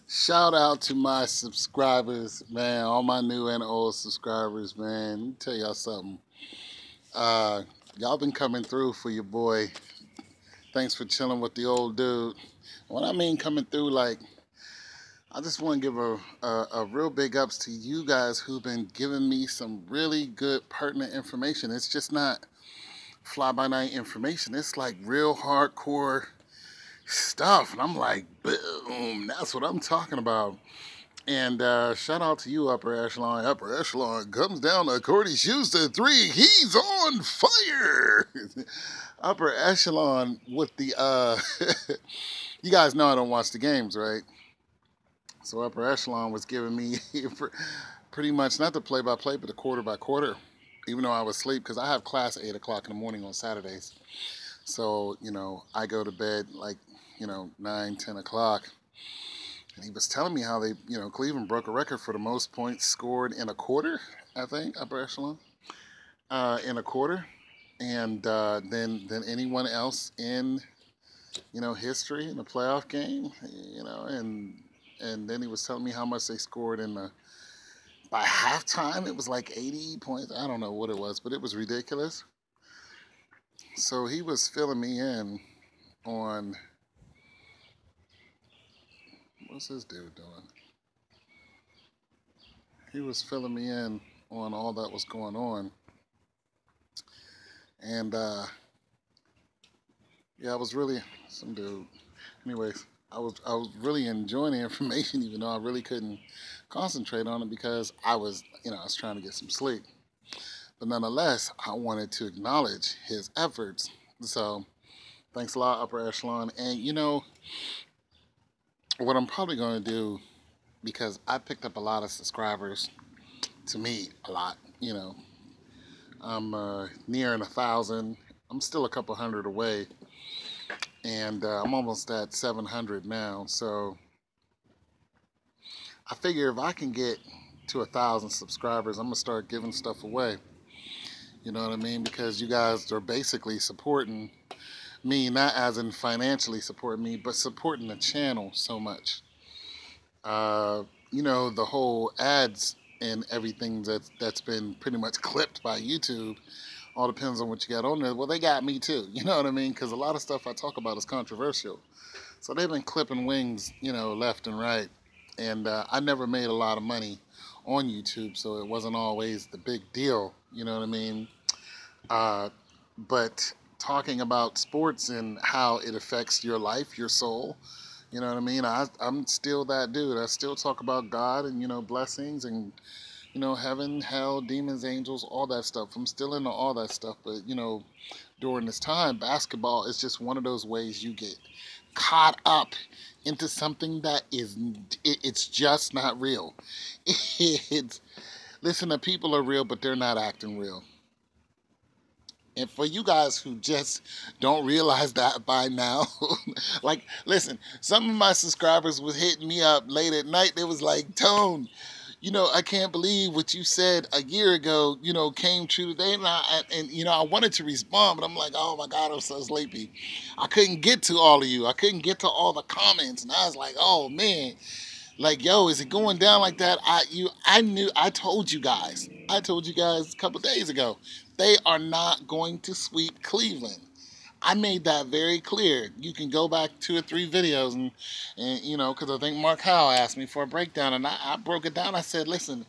Shout out to my subscribers, man. All my new and old subscribers, man. Let me tell y'all something. Uh, y'all been coming through for your boy. Thanks for chilling with the old dude. What I mean coming through, like, I just want to give a real big ups to you guys who've been giving me some really good pertinent information. It's just not fly by night information. It's like real hardcore stuff. And I'm like, boom, that's what I'm talking about. And shout out to you, Upper Echelon. Upper Echelon comes down to Cordy Shoes to 3. He's on fire. Upper Echelon with the, you guys know I don't watch the games, right? So Upper Echelon was giving me pretty much not the play-by-play, but the quarter-by-quarter, even though I was asleep, because I have class at 8 o'clock in the morning on Saturdays. So, I go to bed like, 9, 10 o'clock. And he was telling me how they, Cleveland broke a record for the most points scored in a quarter, I think, Upper Echelon, in a quarter. And than anyone else in, history in a playoff game, and then he was telling me how much they scored by halftime. It was like 80 points. I don't know what it was, but it was ridiculous. So he was filling me in on, what's this dude doing? He was filling me in on all that was going on. And yeah, I was really some dude. Anyways, I was really enjoying the information, even though I really couldn't concentrate on it because I was trying to get some sleep. But nonetheless, I wanted to acknowledge his efforts. So thanks a lot, Upper Echelon. And what I'm probably going to do, because I picked up a lot of subscribers, to me, a lot, I'm nearing 1,000. I'm still a couple hundred away. And I'm almost at 700 now. So I figure if I can get to 1,000 subscribers, I'm going to start giving stuff away. You know what I mean? Because you guys are basically supporting me, not as in financially supporting me, but supporting the channel so much. The whole ads and everything that's been pretty much clipped by YouTube, all depends on what you got on there. Well, they got me too, you know what I mean? Because a lot of stuff I talk about is controversial. So they've been clipping wings, left and right. And I never made a lot of money on YouTube, so it wasn't always the big deal, you know what I mean? But talking about sports and how it affects your life, your soul, you know what I mean? I'm still that dude. I still talk about God and, blessings and, heaven, hell, demons, angels, all that stuff. I'm still into all that stuff. But, during this time, basketball is just one of those ways you get caught up into something that it's just not real. Listen, the people are real, but they're not acting real. And for you guys who just don't realize that by now, like, listen, some of my subscribers was hitting me up late at night. They was like, Tone, I can't believe what you said a year ago, came true today. And I wanted to respond, but I'm like, oh my God, I'm so sleepy. I couldn't get to all of you. I couldn't get to all the comments. And I was like, oh man, like, yo, is it going down like that? I told you guys a couple days ago, they are not going to sweep Cleveland. I made that very clear. You can go back 2 or 3 videos and because I think Mark Howell asked me for a breakdown, and I broke it down. I said, listen,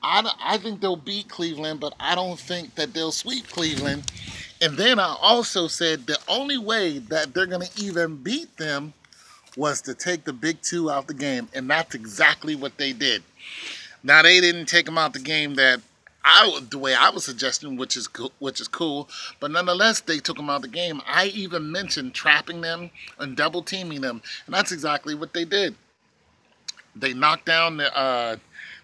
I think they'll beat Cleveland, but I don't think that they'll sweep Cleveland. And then I also said the only way that they're going to even beat them was to take the Big Two out the game, and that's exactly what they did. Now, they didn't take them out the game the way I was suggesting, which is cool, but nonetheless, they took them out the game. I even mentioned trapping them and double teaming them, and that's exactly what they did. They knocked down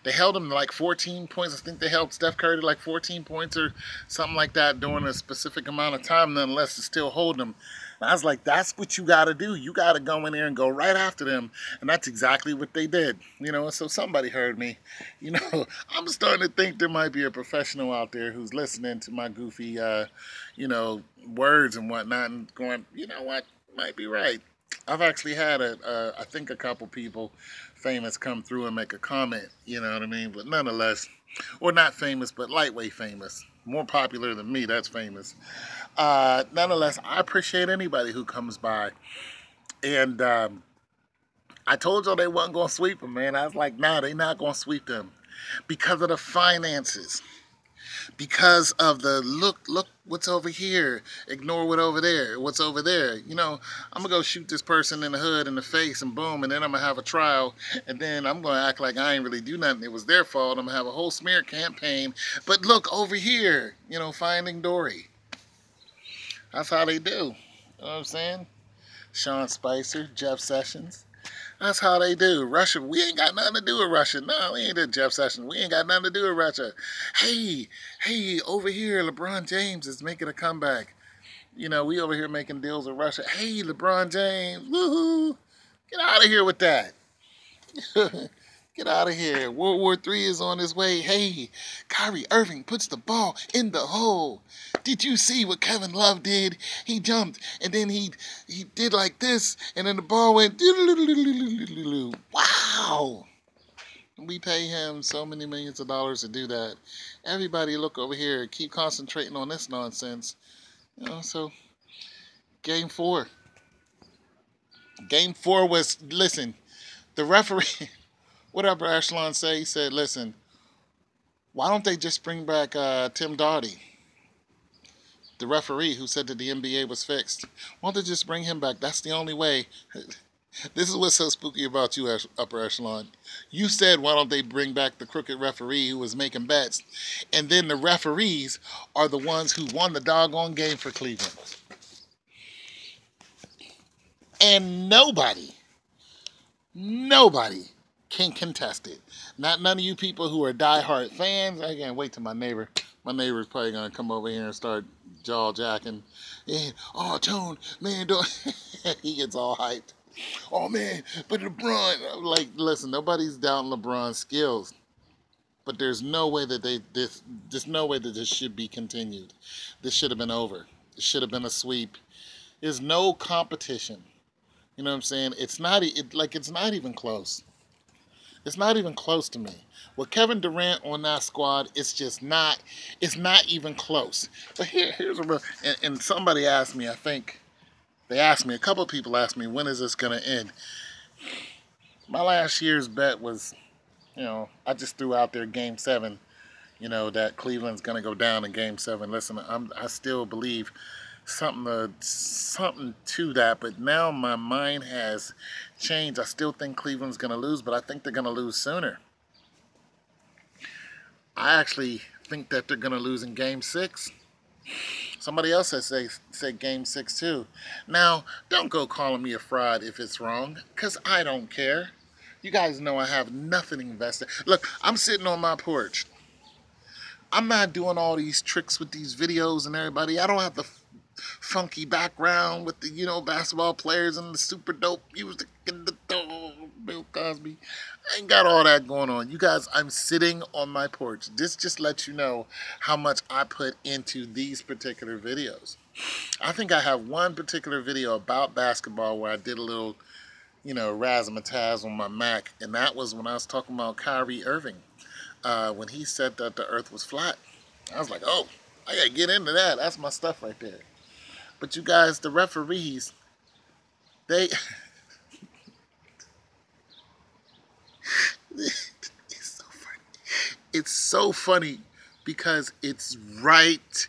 they held them to like 14 points. I think they held Steph Curry to like 14 points or something like that during a specific amount of time, nonetheless, to still hold them. And I was like, that's what you got to do. You got to go in there and go right after them. And that's exactly what they did. So somebody heard me. I'm starting to think there might be a professional out there who's listening to my goofy, words and whatnot and going, you know what, might be right. I've actually had I think a couple people famous come through and make a comment. You know what I mean? But nonetheless, or not famous, but lightweight famous, more popular than me. That's famous. Nonetheless, I appreciate anybody who comes by. And I told y'all they wasn't gonna sweep them, man. I was like, nah, they not gonna sweep them because of the finances, because of the look what's over here, ignore what over there, what's over there. You know, I'm gonna go shoot this person in the hood in the face and boom, and then I'm gonna have a trial, and then I'm gonna act like I ain't really do nothing, it was their fault. I'm gonna have a whole smear campaign, but look over here, you know, Finding Dory. That's how they do. You know what I'm saying? Sean Spicer, Jeff Sessions. That's how they do. Russia, we ain't got nothing to do with Russia. No, we ain't did Jeff Sessions. We ain't got nothing to do with Russia. Hey, over here, LeBron James is making a comeback. You know, we over here making deals with Russia. Hey, LeBron James, woohoo! Get out of here with that. Get out of here. World War III is on its way. Hey, Kyrie Irving puts the ball in the hole. Did you see what Kevin Love did? He jumped and then he did like this and then the ball went wow. We pay him so many millions of dollars to do that. Everybody look over here. Keep concentrating on this nonsense. You know, so game 4. Game 4 was, listen, the referee, whatever Echelon say, he said, listen, why don't they just bring back Tim Doughty, the referee who said that the NBA was fixed? Why don't they just bring him back? That's the only way. This is what's so spooky about you, Upper Echelon. You said, why don't they bring back the crooked referee who was making bets? And then the referees are the ones who won the doggone game for Cleveland. And nobody can contest it. Not none of you people who are diehard fans. I can't wait till my neighbor's probably gonna come over here and start jaw jacking. And, oh, Tone, man, don't. He gets all hyped. Oh man, but LeBron. I'm like, listen, nobody's doubting LeBron's skills, but there's no way that there's no way that this should be continued. This should have been over. It should have been a sweep. There's no competition. You know what I'm saying? It's not it's not even close. It's not even close to me. With Kevin Durant on that squad, it's just not. It's not even close. But here's a real. And somebody asked me. I think they asked me. A couple of people asked me, when is this gonna end? My last year's bet was, you know, I just threw out there Game 7. You know that Cleveland's gonna go down in Game 7. Listen, I still believe something to that, but now my mind has changed. I still think Cleveland's going to lose, but I think they're going to lose sooner. I actually think that they're going to lose in Game 6. Somebody else has said Game 6 too. Now, don't go calling me a fraud if it's wrong, because I don't care. You guys know I have nothing invested. Look, I'm sitting on my porch. I'm not doing all these tricks with these videos and everybody. I don't have the funky background with the, you know, basketball players and the super dope music and the Bill Cosby. I ain't got all that going on. You guys, I'm sitting on my porch. This just lets you know how much I put into these particular videos. I think I have one particular video about basketball where I did a little, you know, razzmatazz on my Mac, and that was when I was talking about Kyrie Irving. When he said that the earth was flat. I was like, oh, I gotta get into that. That's my stuff right there. But you guys, the referees, they... It's so funny. It's so funny because it's right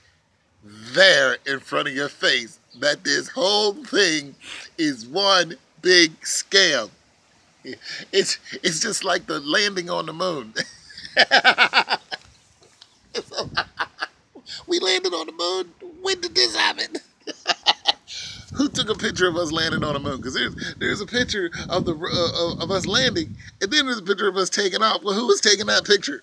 there in front of your face that this whole thing is one big scam. It's just like the landing on the moon. We landed on the moon. When did this happen? Who took a picture of us landing on the moon? Because there's a picture of the of us landing, and then there's a picture of us taking off. Well, who was taking that picture?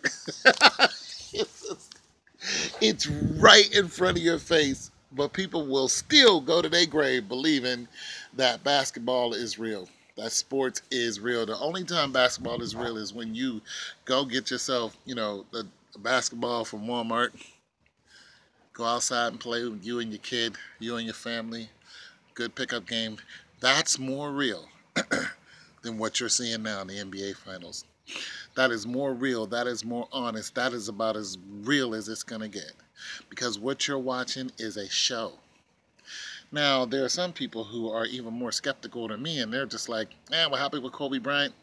It's right in front of your face, but people will still go to their grave believing that basketball is real. That sports is real. The only time basketball is real is when you go get yourself, you know, a basketball from Walmart. Go outside and play with you and your kid, you and your family. Good pickup game. That's more real than what you're seeing now in the NBA Finals. That is more real. That is more honest. That is about as real as it's going to get. Because what you're watching is a show. Now, there are some people who are even more skeptical than me, and they're just like, we're happy with Kobe Bryant.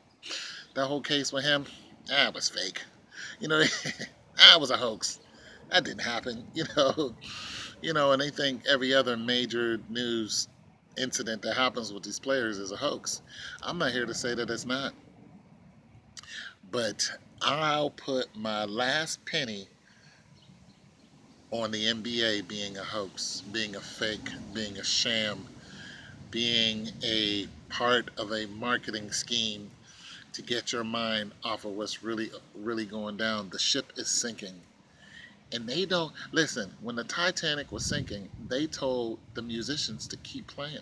That whole case with him, it was fake. You know, that was a hoax. That didn't happen, and they think every other major news incident that happens with these players is a hoax. I'm not here to say that it's not. But I'll put my last penny on the NBA being a hoax, being a fake, being a sham, being a part of a marketing scheme to get your mind off of what's really, really going down. The ship is sinking. And they don't, listen, when the Titanic was sinking, they told the musicians to keep playing.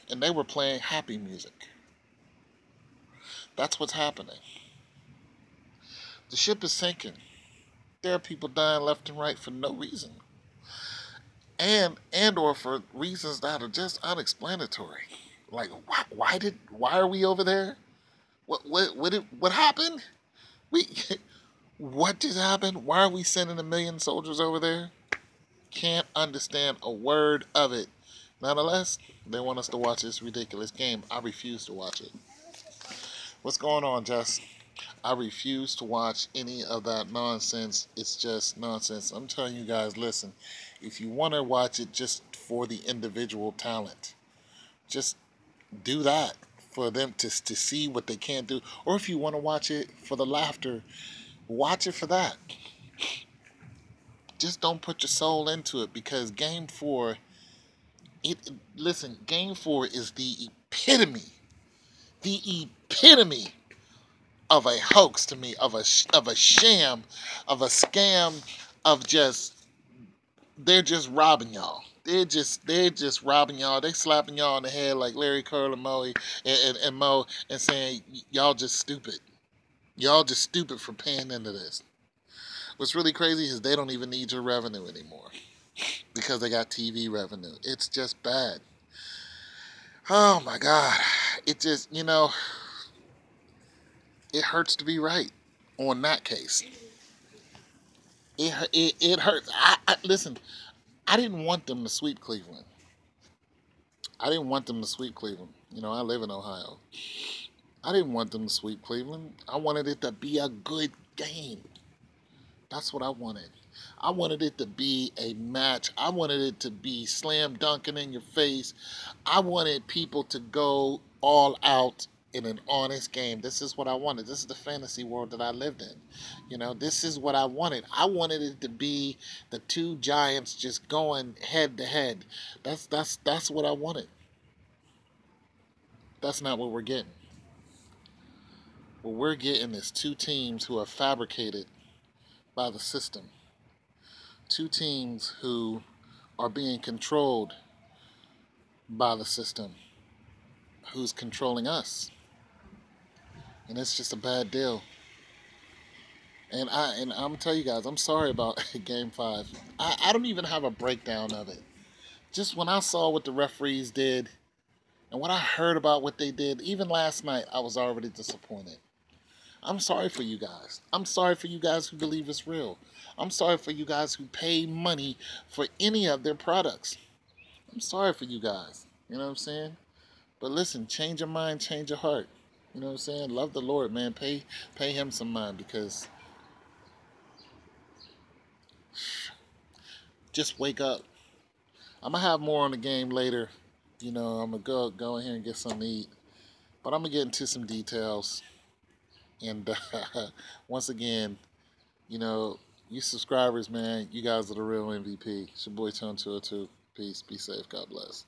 And they were playing happy music. That's what's happening. The ship is sinking. There are people dying left and right for no reason. And or for reasons that are just unexplanatory. Like, why are we over there? What happened? What just happened? Why are we sending 1 million soldiers over there? Can't understand a word of it. Nonetheless, they want us to watch this ridiculous game. I refuse to watch it. What's going on, Jess? I refuse to watch any of that nonsense. It's just nonsense. I'm telling you guys, listen, if you want to watch it just for the individual talent, just do that for them to see what they can't do. Or if you want to watch it for the laughter, watch it for that. Just don't put your soul into it, because Game 4, Game 4 is the epitome of a hoax to me, of a sham, of a scam, of just, they're just robbing y'all. They're just robbing y'all. They slapping y'all on the head like Larry, Curl, and Moe, and Mo, and saying y'all just stupid. Y'all just stupid for paying into this. What's really crazy is they don't even need your revenue anymore because they got TV revenue. It's just bad. Oh my God. It just, it hurts to be right on that case. It hurts. Listen, I didn't want them to sweep Cleveland. I live in Ohio. I didn't want them to sweep Cleveland. I wanted it to be a good game. That's what I wanted. I wanted it to be a match. I wanted it to be slam dunking in your face. I wanted people to go all out in an honest game. This is what I wanted. This is the fantasy world that I lived in. This is what I wanted. I wanted it to be the two giants just going head to head. That's what I wanted. That's not what we're getting. What we're getting is two teams who are fabricated by the system. Two teams who are being controlled by the system, who's controlling us. And it's just a bad deal. And I'm tell you guys, I'm sorry about Game 5. I don't even have a breakdown of it. Just when I saw what the referees did and when I heard about what they did, even last night, I was already disappointed. I'm sorry for you guys. I'm sorry for you guys who believe it's real. I'm sorry for you guys who pay money for any of their products. I'm sorry for you guys. You know what I'm saying? But listen, change your mind, change your heart. You know what I'm saying? Love the Lord, man. Pay him some mind, because just wake up. I'm going to have more on the game later. I'm going to go in here and get something to eat. But I'm going to get into some details. And once again, you subscribers, man, you guys are the real MVP. It's your boy Tone 202. Peace. Be safe. God bless.